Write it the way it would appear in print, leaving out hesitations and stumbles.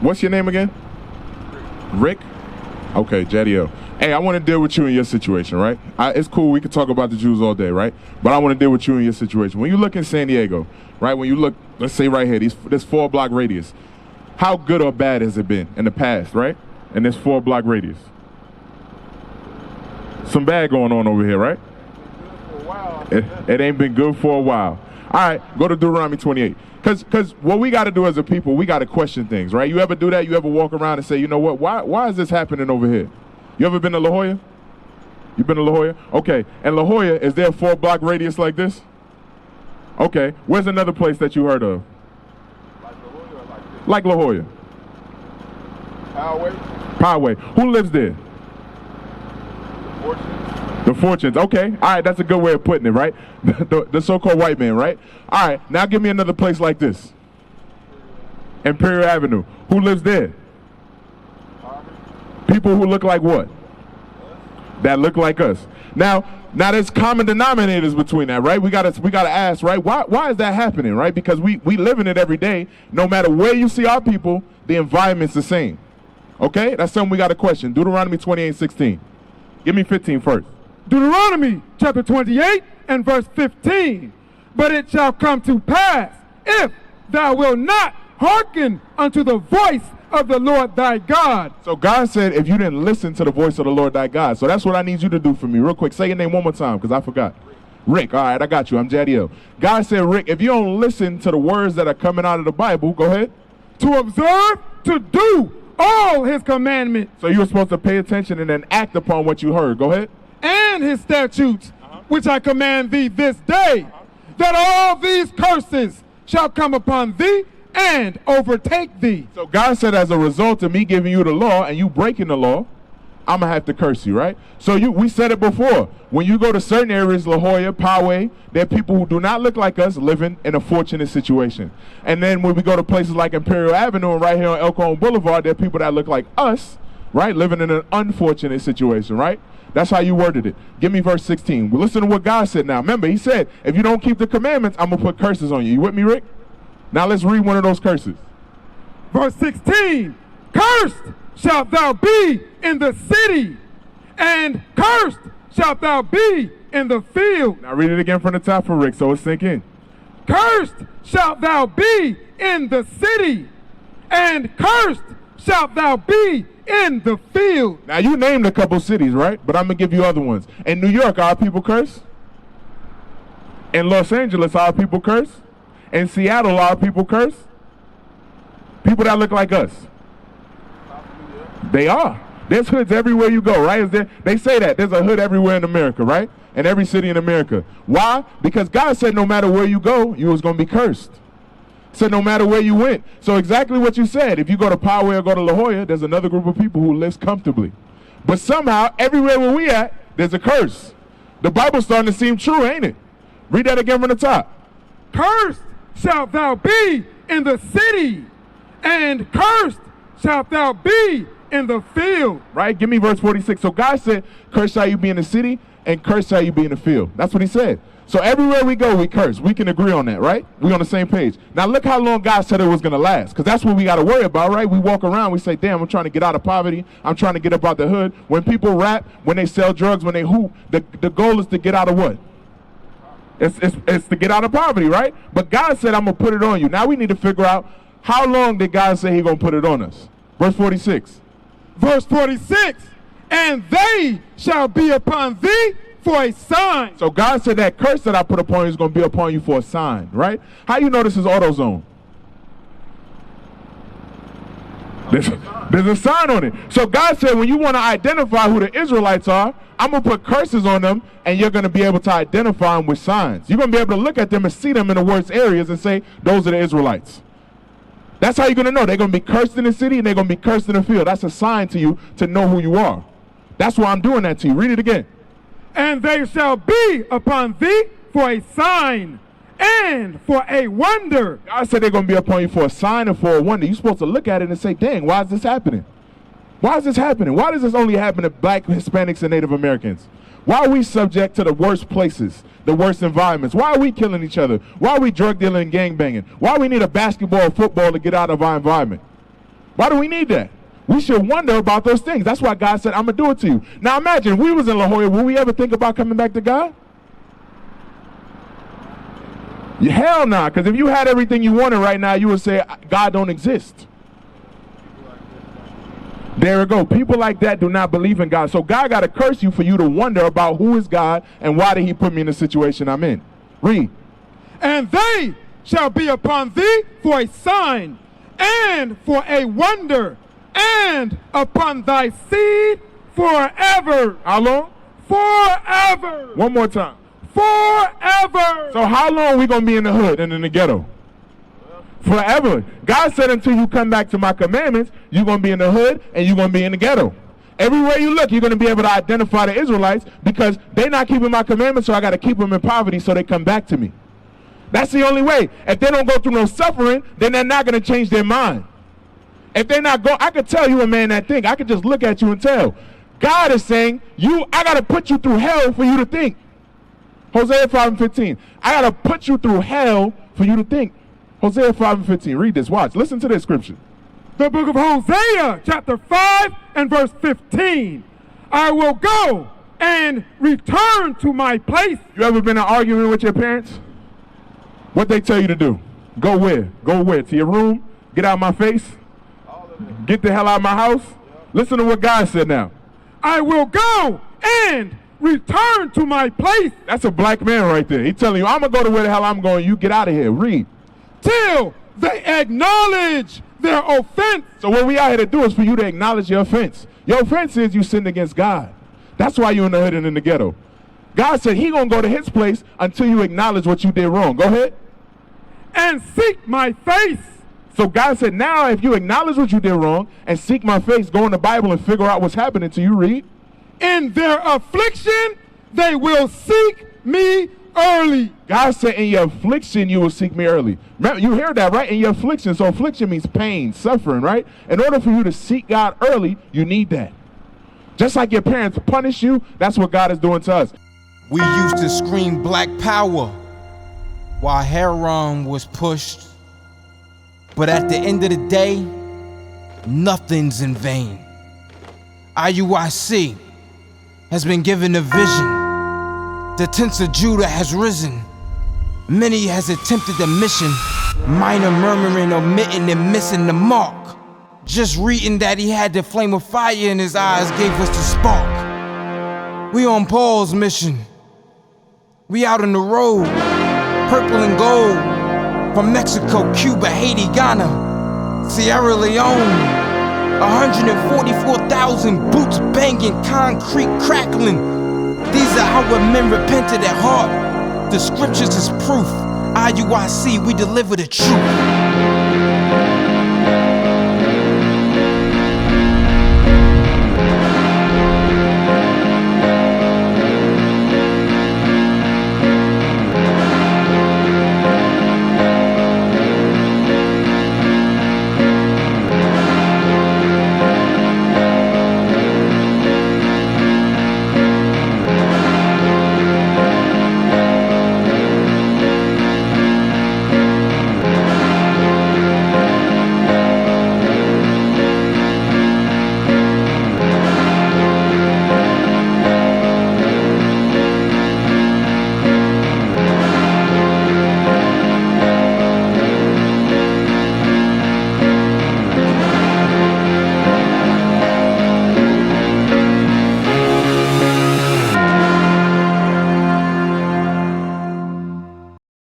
What's your name again? Rick? Okay, Jadiel. Hey, I want to deal with you in your situation, right? It's cool. We can talk about the Jews all day, right? But I want to deal with you in your situation. When you look in San Diego, right? When you look, let's say right here, this 4-block radius. How good or bad has it been in the past, right? In this 4-block radius. Some bad going on over here, right? It ain't been good for a while. All right, go to Deuteronomy 28. Because what we got to do as a people, we got to question things, right? You ever do that? You ever walk around and say, you know what? Why is this happening over here? You ever been to La Jolla? You been to La Jolla? Okay. And La Jolla, is there a 4-block radius like this? Okay. Where's another place that you heard of? Like La Jolla. Poway. Who lives there? The Fortunes. Okay. All right. That's a good way of putting it, right? The so-called white man, right? All right. Now give me another place like this. Imperial Avenue. Who lives there? People who look like what? That look like us. Now there's common denominators between that, right? We gotta ask, right? Why is that happening, right? Because we live in it every day. No matter where you see our people, the environment's the same. Okay? That's something we gotta question. Deuteronomy 28:16. Give me 15 first. Deuteronomy chapter 28 and verse 15. But it shall come to pass, if thou wilt not hearken unto the voice of the Lord thy God. So God said, if you didn't listen to the voice of the Lord thy God. So that's what I need you to do for me. Real quick, say your name one more time, because I forgot. Rick. All right, I got you. I'm Jadiel. God said, Rick, if you don't listen to the words that are coming out of the Bible, go ahead. To observe, to do all his commandments. So you were supposed to pay attention and then act upon what you heard. Go ahead. And his statutes, which I command thee this day, that all these curses shall come upon thee and overtake thee. So God said, as a result of me giving you the law and you breaking the law, I'm going to have to curse you, right? So we said it before. When you go to certain areas, La Jolla, Poway, there are people who do not look like us living in a fortunate situation. And then when we go to places like Imperial Avenue and right here on El Cajon Boulevard, there are people that look like us, right, living in an unfortunate situation, right? That's how you worded it. Give me verse 16. Well, listen to what God said now. Remember, he said, if you don't keep the commandments, I'm going to put curses on you. You with me, Rick? Now let's read one of those curses. Verse 16. Cursed shalt thou be in the city, and cursed shalt thou be in the field. Now read it again from the top for Rick so it sink in. Cursed shalt thou be in the city, and cursed shalt thou be in the field. Now you named a couple cities, right? But I'm going to give you other ones. In New York, are people cursed? In Los Angeles, are people cursed? In Seattle, are people cursed? People that look like us. They are. There's hoods everywhere you go, right? They say that. There's a hood everywhere in America, right? In every city in America. Why? Because God said no matter where you go, you was going to be cursed. Said no matter where you went. So exactly what you said. If you go to Poway or go to La Jolla, there's another group of people who lives comfortably. But somehow, everywhere where we at, there's a curse. The Bible's starting to seem true, ain't it? Read that again from the top. Cursed shalt thou be in the city, and cursed shalt thou be in the field. Right? Give me verse 46. So God said, cursed shall you be in the city, and cursed shall you be in the field. That's what he said. So everywhere we go, we curse. We can agree on that, right? We're on the same page. Now look how long God said it was going to last, because that's what we got to worry about, right? We walk around, we say, damn, I'm trying to get out of poverty. I'm trying to get up out the hood. When people rap, when they sell drugs, when they hoop, the goal is to get out of what? It's to get out of poverty, right? But God said, I'm going to put it on you. Now we need to figure out, how long did God say he's going to put it on us? Verse 46. Verse 46. And they shall be upon thee for a sign. So God said that curse that I put upon you is going to be upon you for a sign, right? How you know this is AutoZone? There's a sign on it. So God said when you want to identify who the Israelites are, I'm going to put curses on them, and you're going to be able to identify them with signs. You're going to be able to look at them and see them in the worst areas and say, those are the Israelites. That's how you're going to know. They're going to be cursed in the city, and they're going to be cursed in the field. That's a sign to you to know who you are. That's why I'm doing that to you. Read it again. And they shall be upon thee for a sign and for a wonder. God said they're going to be upon you for a sign and for a wonder. You're supposed to look at it and say, dang, why is this happening? Why is this happening? Why does this only happen to black, Hispanics, and Native Americans? Why are we subject to the worst places, the worst environments? Why are we killing each other? Why are we drug dealing and gang banging? Why we need a basketball or football to get out of our environment? Why do we need that? We should wonder about those things. That's why God said, I'm going to do it to you. Now imagine, if we was in La Jolla, would we ever think about coming back to God? Hell nah, because if you had everything you wanted right now, you would say, God don't exist. There we go. People like that do not believe in God. So God got to curse you for you to wonder about who is God and why did he put me in the situation I'm in. Read. And they shall be upon thee for a sign and for a wonder, and upon thy seed forever. How long? Forever. One more time. Forever. So how long are we going to be in the hood and in the ghetto? Forever. God said until you come back to my commandments, you're going to be in the hood and you're going to be in the ghetto. Everywhere you look, you're going to be able to identify the Israelites because they're not keeping my commandments, so I got to keep them in poverty so they come back to me. That's the only way. If they don't go through no suffering, then they're not going to change their mind. If they're not I could tell you a man that think. I could just look at you and tell. God is saying, I got to put you through hell for you to think. Hosea 5:15. I got to put you through hell for you to think. Hosea 5:15. Read this. Watch. Listen to this scripture. The book of Hosea, chapter 5 and verse 15. I will go and return to my place. You ever been in an argument with your parents? What they tell you to do? Go where? Go where? To your room? Get out of my face? Get the hell out of my house? Listen to what God said now. I will go and return to my place. That's a black man right there. He's telling you, I'm going to go to where the hell I'm going. You get out of here. Read. Till they acknowledge their offense. So what we out here to do is for you to acknowledge your offense. Your offense is you sinned against God. That's why you're in the hood and in the ghetto. God said he going to go to his place until you acknowledge what you did wrong. Go ahead. And seek my face. So God said, now if you acknowledge what you did wrong and seek my face, go in the Bible and figure out what's happening to you. Read. In their affliction, they will seek me early. God said, in your affliction, you will seek me early. Remember, you hear that, right? In your affliction. So affliction means pain, suffering, right? In order for you to seek God early, you need that. Just like your parents punish you, that's what God is doing to us. We used to scream black power while heroin was pushed. But at the end of the day, nothing's in vain. IUIC has been given a vision. The tents of Judah has risen. Many has attempted the mission. Minor murmuring, omitting, and missing the mark. Just reading that he had the flame of fire in his eyes gave us the spark. We on Paul's mission. We out on the road, purple and gold. From Mexico, Cuba, Haiti, Ghana, Sierra Leone. 144,000 boots banging, concrete crackling. These are our men repented at heart. The scriptures is proof. IUIC, we deliver the truth.